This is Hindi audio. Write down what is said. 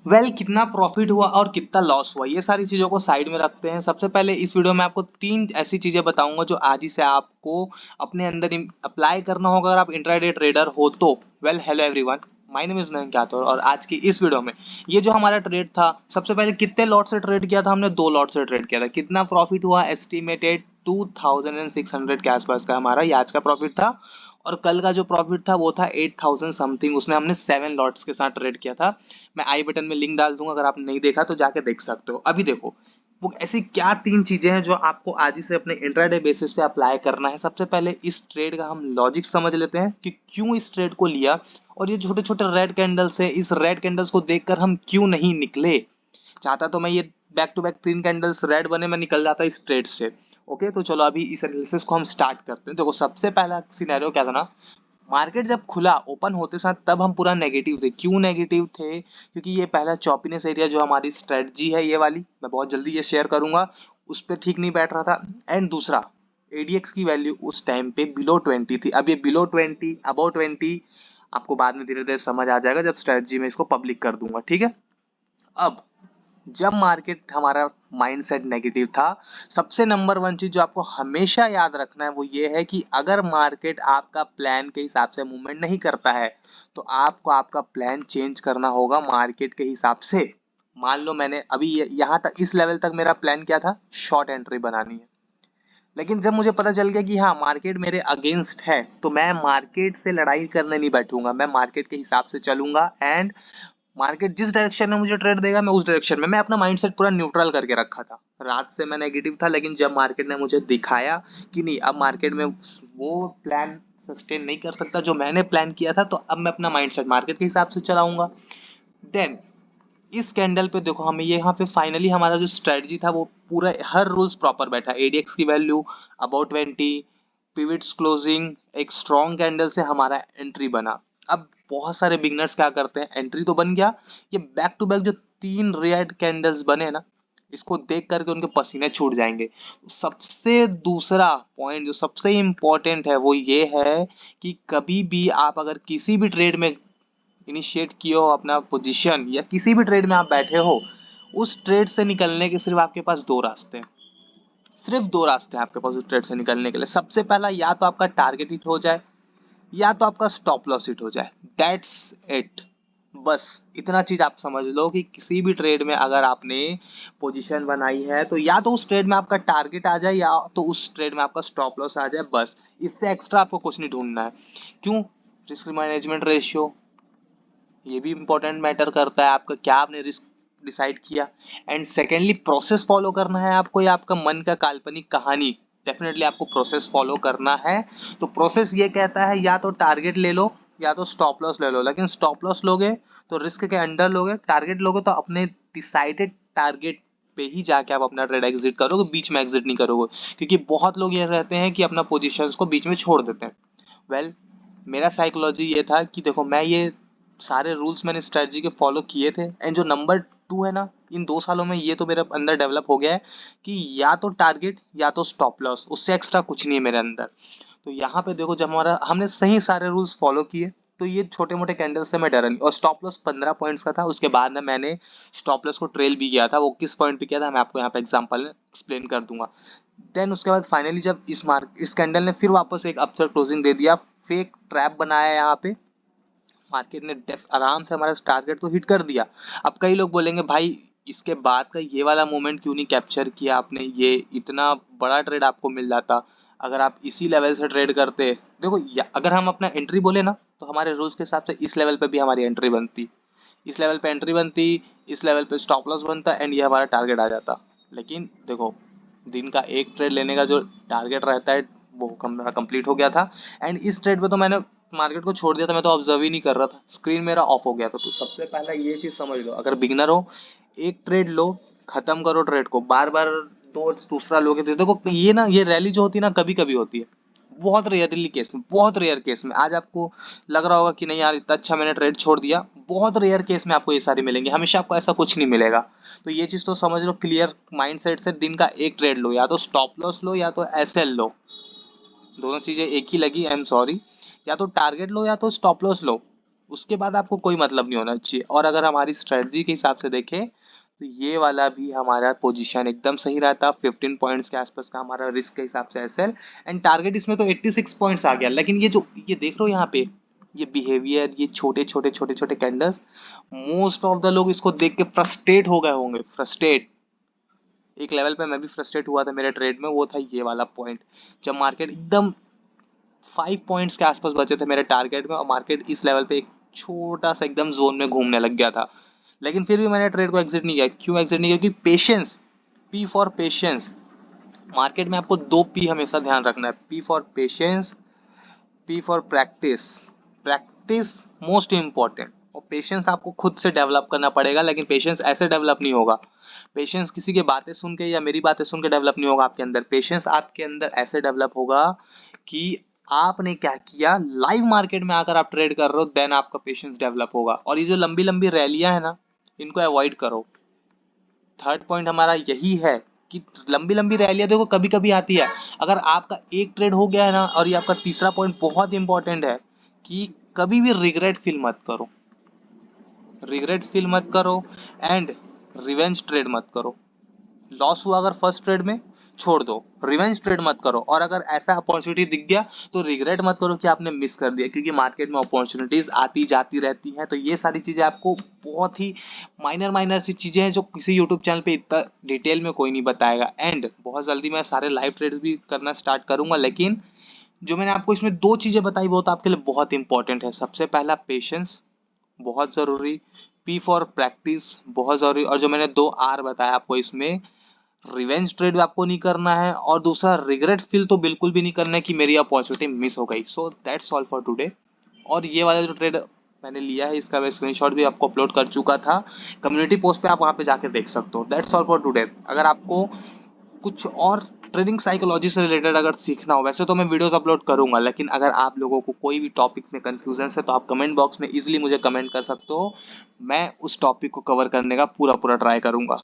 कितना प्रॉफिट हुआ और कितना लॉस हुआ, ये सारी चीजों को साइड में रखते हैं। सबसे पहले इस वीडियो में आपको तीन ऐसी चीजें बताऊंगा जो आज ही से आपको अपने अंदर अप्लाई करना होगा अगर आप इंट्राडे ट्रेडर हो तो। Hello everyone, my name is Nayan क्याथोर और आज की इस वीडियो में ये जो हमारा ट्रेड था, सबसे पहले कितने लॉट से ट्रेड किया था हमने, 2 लॉट से ट्रेड किया था। कितना प्रॉफिट हुआ, एस्टिमेटेड 2600 के आसपास का हमारा ये आज का प्रॉफिट था। और कल का जो प्रॉफिट था वो था 8000 समथिंग, उसमें हमने 7 लॉट्स के साथ ट्रेड किया था। मैं आई बटन में लिंक डाल दूंगा, अगर आपने नहीं देखा तो जाके देख सकते हो। अभी देखो वो ऐसी क्या तीन चीजें हैं जो आपको आज ही से अपने इंट्राडे बेसिस पे अप्लाई करना है। सबसे पहले इस ट्रेड का हम लॉजिक समझ लेते हैं कि क्यों इस ट्रेड को लिया, और ये छोटे छोटे रेड कैंडल्स है, इस रेड कैंडल्स को देखकर हम क्यों नहीं निकले। चाहता तो मैं ये back to back 3 candles red बने मैं निकल जाता इस ट्रेड से। ओके, तो चलो अभी इस एनालिसिस को हम स्टार्ट करते हैं। देखो सबसे पहला सिनेरियो क्या था ना, मार्केट जब खुला ओपन होते साथ तब हम पूरा नेगेटिव थे। क्यों नेगेटिव थे? क्योंकि ये पहला चॉपीनेस एरिया जो हमारी स्ट्रेटजी है ये वाली, मैं बहुत जल्दी ये शेयर करूंगा, उस पर ठीक नहीं बैठ रहा था। एंड दूसरा, एडीएक्स की वैल्यू उस टाइम पे बिलो 20 थी। अब ये बिलो 20 अबव 20 आपको बाद में धीरे धीरे समझ आ जाएगा जब स्ट्रेटजी में इसको पब्लिक कर दूंगा, ठीक है। अब जब मार्केट हमारा माइंडसेट नेगेटिव था, सबसे नंबर वन चीज जो आपको हमेशा याद रखना है वो ये है कि अगर मार्केट आपका प्लान के हिसाब से मूवमेंट नहीं करता है तो आपको आपका प्लान चेंज करना होगा मार्केट के हिसाब से। मान लो मैंने अभी यहाँ तक इस लेवल तक मेरा प्लान क्या था, शॉर्ट एंट्री बनानी है। लेकिन जब मुझे पता चल गया कि हाँ मार्केट मेरे अगेंस्ट है तो मैं मार्केट से लड़ाई करने नहीं बैठूंगा, मैं मार्केट के हिसाब से चलूंगा। एंड मार्केट जिस डायरेक्शन में मुझे ट्रेड देगा मैं उस डायरेक्शन में, मैं अपना माइंडसेट पूरा न्यूट्रल करके रखा था। रात से मैं नेगेटिव था, लेकिन जब मार्केट ने मुझे दिखाया कि नहीं अब मार्केट में वो प्लान सस्टेन नहीं कर सकता जो मैंने प्लान किया था, तो अब मैं अपना माइंडसेट मार्केट के हिसाब से चलाऊंगा। देन इस कैंडल पे देखो हमें ये यहाँ पे फाइनली हमारा जो स्ट्रेटजी था वो पूरा हर रूल्स प्रॉपर बैठा। एडीएक्स की वैल्यू अबाउट 20, पिविट्स क्लोजिंग, एक स्ट्रॉन्ग कैंडल से हमारा एंट्री बना। अब बहुत सारे बिगनर्स क्या करते हैं, एंट्री तो बन गया, ये बैक टू बैक जो 3 रेड कैंडल्स बने ना, इसको देख करके उनके पसीने छूट जाएंगे। सबसे दूसरा पॉइंट जो सबसे इंपॉर्टेंट है वो ये है कि कभी भी आप अगर किसी भी ट्रेड में इनिशिएट किए हो अपना पोजीशन, या किसी भी ट्रेड में आप बैठे हो, उस ट्रेड से निकलने के सिर्फ आपके पास 2 रास्ते हैं। सिर्फ 2 रास्ते हैं आपके पास उस ट्रेड से निकलने के लिए। सबसे पहला, या तो आपका टारगेट हिट हो जाए या तो आपका स्टॉप लॉस हिट हो जाए। That's it. बस इतना चीज आप समझ लो कि किसी भी ट्रेड में अगर आपने पोजीशन बनाई है तो या तो उस ट्रेड में आपका टारगेट आ जाए या तो उस ट्रेड में आपका स्टॉप लॉस आ जाए। बस इससे एक्स्ट्रा आपको कुछ नहीं ढूंढना है। क्यों? रिस्क मैनेजमेंट रेशियो, ये भी इंपॉर्टेंट मैटर करता है, आपका क्या आपने रिस्क डिसाइड किया। एंड सेकेंडली, प्रोसेस फॉलो करना है आपको या आपका मन का काल्पनिक कहानी। डेफिनेटली आपको प्रोसेस फॉलो करना है। तो प्रोसेस ये कहता है या तो टारगेट ले लो या तो स्टॉप लॉस ले लो, लेकिन स्टॉप लॉस लोगे तो रिस्क के अंडर लोगे, टारगेट लोगे तो अपने डिसाइडेड टारगेट पे ही जाके आप अपना ट्रेड एग्जिट करोगे, बीच में एग्जिट नहीं करोगे। क्योंकि बहुत लोग ये रहते हैं कि अपना पोजीशंस को बीच में छोड़ देते हैं। वेल, मेरा साइकोलॉजी ये था कि देखो मैं ये सारे रूल्स मैंने स्ट्रेटजी के फॉलो किए थे। एंड जो नंबर 2 है ना, इन 2 सालों में ये तो मेरे अंदर डेवलप हो गया है कि या तो टारगेट या तो स्टॉप लॉस, उससे एक्स्ट्रा कुछ नहीं है मेरे अंदर। तो यहाँ पे देखो जब हमारा हमने सही सारे रूल्स फॉलो किए तो ये छोटे मोटे कैंडल से मैं डरा नहीं। और स्टॉप लॉस 15 पॉइंट्स का था, उसके बाद ना मैंने स्टॉप लॉस को ट्रेल भी किया था। वो किस पॉइंट पे किया था मैं आपको यहाँ पे एग्जांपल एक्सप्लेन कर दूंगा। देन उसके बाद फाइनली जब इस कैंडल ने फिर वापस एक अपसाइड क्लोजिंग दे दिया, फेक ट्रैप बनाया यहाँ पे, मार्केट ने आराम से हमारा टारगेट तो हिट कर दिया। अब कई लोग बोलेंगे भाई इसके बाद का ये वाला मोमेंट क्यों नहीं कैप्चर किया आपने, ये इतना बड़ा ट्रेड आपको मिल जाता अगर आप इसी लेवल से ट्रेड करते। देखो अगर हम अपना एंट्री बोले ना तो हमारे रूल्स के हिसाब से इस लेवल पे भी हमारी एंट्री बनती, इस लेवल पे एंट्री बनती, इस लेवल पे स्टॉप लॉस बनता एंड ये हमारा टारगेट आ जाता। लेकिन देखो दिन का एक ट्रेड लेने का जो टारगेट रहता है वो मेरा कंप्लीट हो गया था। एंड इस ट्रेड पे तो मैंने मार्केट को छोड़ दिया था, मैं तो ऑब्जर्व ही नहीं कर रहा था, स्क्रीन मेरा ऑफ हो गया था। तो सबसे पहला ये चीज समझ लो, अगर बिगनर हो एक ट्रेड लो, खत्म करो ट्रेड को, बार बार दो दूसरा लोगे तो देखो ये ना, ये रैली जो होती है ना कभी कभी होती है, बहुत रेयरली केस में, बहुत रेयर केस में। आज आपको लग रहा होगा कि नहीं यार इतना अच्छा मैंने ट्रेड छोड़ दिया, बहुत रेयर केस में आपको ये सारी मिलेंगे, हमेशा आपको ऐसा कुछ नहीं मिलेगा। तो ये चीज तो समझ लो क्लियर माइंडसेट से, दिन का एक ट्रेड लो, या तो स्टॉप लॉस लो या तो एसएल लो, दोनों चीजें एक ही लगी, आई एम सॉरी। या तो टारगेट लो या तो स्टॉप लॉस लो, उसके बाद आपको कोई मतलब नहीं होना चाहिए। और अगर हमारी स्ट्रेटजी के हिसाब से देखें तो ये वाला भी हमारा पोजीशन एकदम सही रहता, 15 पॉइंट्स के आसपास का हमारा रिस्क के हिसाब से एसएल, एंड टारगेट इसमें तो 86 पॉइंट्स आ गया। लेकिन ये जो ये देख रहे हो यहाँ पे, ये बिहेवियर, ये छोटे छोटे छोटे छोटे कैंडल्स, मोस्ट ऑफ द लोग इसको देख के फ्रस्ट्रेट हो गए होंगे। फ्रस्ट्रेट, एक लेवल पे मैं भी फ्रस्ट्रेट हुआ था मेरे ट्रेड में, वो था ये वाला पॉइंट, जब मार्केट एकदम 5 पॉइंट्स के आसपास बचे थे मेरे टारगेट में और मार्केट इस लेवल पे एक छोटा सा एकदम जोन में घूमने लग गया था। लेकिन फिर भी मैंने ट्रेड को एग्जिट नहीं किया। क्यों एग्जिट नहीं किया? क्योंकि patience, P for patience. Market में आपको 2 पी हमेशा ध्यान रखना है, P for patience, P for practice. Practice most important, और पेशेंस आपको खुद से डेवलप करना पड़ेगा। लेकिन पेशेंस ऐसे डेवलप नहीं होगा, पेशेंस किसी की बातें सुन के या मेरी बातें सुन के डेवलप नहीं होगा आपके अंदर। पेशेंस आपके अंदर ऐसे डेवलप होगा कि आपने क्या किया, लाइव मार्केट में आकर आप ट्रेड कर रहे हो, देन आपका पेशेंस डेवलप होगा। और ये जो लंबी लंबी रैलियां है ना, इनको अवॉइड करो। थर्ड पॉइंट हमारा यही है कि लंबी लंबी रैलियां देखो कभी कभी आती है। अगर आपका एक ट्रेड हो गया है ना, और ये आपका तीसरा पॉइंट बहुत इंपॉर्टेंट है कि कभी भी रिग्रेट फील मत करो। रिग्रेट फील मत करो एंड रिवेंज ट्रेड मत करो। लॉस हुआ अगर फर्स्ट ट्रेड में, छोड़ दो, रिवेंज ट्रेड मत करो। और अगर ऐसा अपॉर्चुनिटी दिख गया तो रिग्रेट मत करो कि आपने मिस कर दिया, क्योंकि मार्केट में अपॉर्चुनिटीज आती जाती रहती हैं। तो ये सारी चीजें आपको, बहुत ही माइनर माइनर सी चीजें हैं जो किसी यूट्यूब चैनल पे इतना डिटेल में कोई नहीं बताएगा। एंड बहुत जल्दी मैं सारे लाइव ट्रेड्स भी करना स्टार्ट करूंगा। लेकिन जो मैंने आपको इसमें 2 चीजें बताई वो तो आपके लिए बहुत इंपॉर्टेंट है। सबसे पहला पेशेंस, बहुत जरूरी, पी फॉर प्रैक्टिस, बहुत जरूरी, और जो मैंने 2 आर बताया आपको इसमें, रिवेंज ट्रेड आपको नहीं करना है, और दूसरा रिग्रेट फील तो बिल्कुल भी नहीं करना है कि मेरी अपॉर्चुनिटी मिस हो गई। So that's all for today. और ये वाला जो ट्रेड मैंने लिया है इसका मैं स्क्रीनशॉट भी आपको अपलोड कर चुका था कम्युनिटी पोस्ट पे, आप वहां पे जाके देख सकते हो। That's all for today. अगर आपको कुछ और ट्रेडिंग साइकोलॉजी से रिलेटेड अगर सीखना हो, वैसे तो मैं वीडियोस अपलोड करूंगा, लेकिन अगर आप लोगों को कोई भी टॉपिक में कंफ्यूजन है तो आप कमेंट बॉक्स में इजीली मुझे कमेंट कर सकते हो। मैं उस टॉपिक को कवर करने का पूरा पूरा ट्राई करूंगा।